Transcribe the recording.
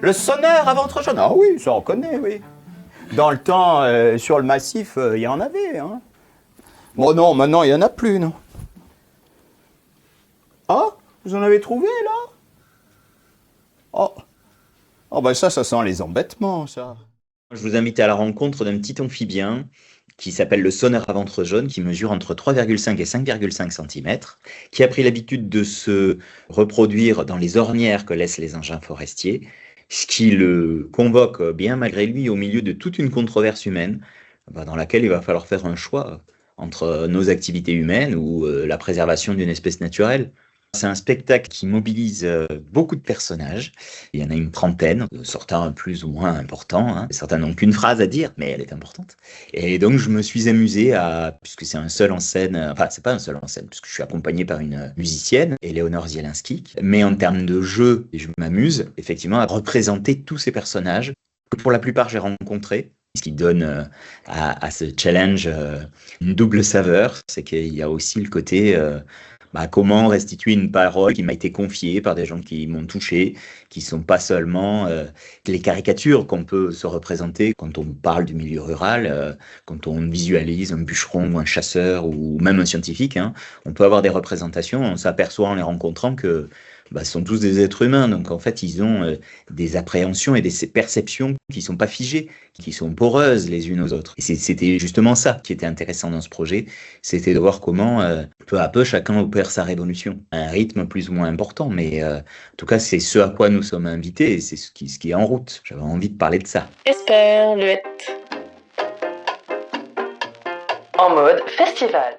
Le sonneur à ventre jaune. Ah oui, ça on connaît, oui. Dans le temps, sur le massif, il y en avait. Hein. Bon non, maintenant il n'y en a plus, non. Ah, vous en avez trouvé, là? Oh, oh ben ça sent les embêtements, ça. Je vous invite à la rencontre d'un petit amphibien qui s'appelle le sonneur à ventre jaune, qui mesure entre 3,5 et 5,5 cm, qui a pris l'habitude de se reproduire dans les ornières que laissent les engins forestiers, ce qui le convoque bien malgré lui au milieu de toute une controverse humaine, dans laquelle il va falloir faire un choix entre nos activités humaines ou la préservation d'une espèce naturelle. C'est un spectacle qui mobilise beaucoup de personnages. Il y en a une trentaine, certains plus ou moins importants. Hein. Certains n'ont qu'une phrase à dire, mais elle est importante. Et donc, je me suis amusé puisque c'est un seul en scène, enfin, c'est pas un seul en scène, puisque je suis accompagné par une musicienne, Éléonore Zielinski. Mais en termes de jeu, je m'amuse effectivement à représenter tous ces personnages que pour la plupart j'ai rencontrés. Ce qui donne à ce challenge une double saveur, c'est qu'il y a aussi le côté comment restituer une parole qui m'a été confiée par des gens qui m'ont touché, qui sont pas seulement les caricatures qu'on peut se représenter quand on parle du milieu rural, quand on visualise un bûcheron ou un chasseur ou même un scientifique. Hein, on peut avoir des représentations, on s'aperçoit en les rencontrant que ce sont tous des êtres humains, donc en fait ils ont des appréhensions et des perceptions qui sont pas figées, qui sont poreuses les unes aux autres. Et c'était justement ça qui était intéressant dans ce projet, c'était de voir comment peu à peu chacun opère sa révolution, à un rythme plus ou moins important, mais en tout cas c'est ce à quoi nous sommes invités et c'est ce qui est en route. J'avais envie de parler de ça. Esperluette. En mode festival.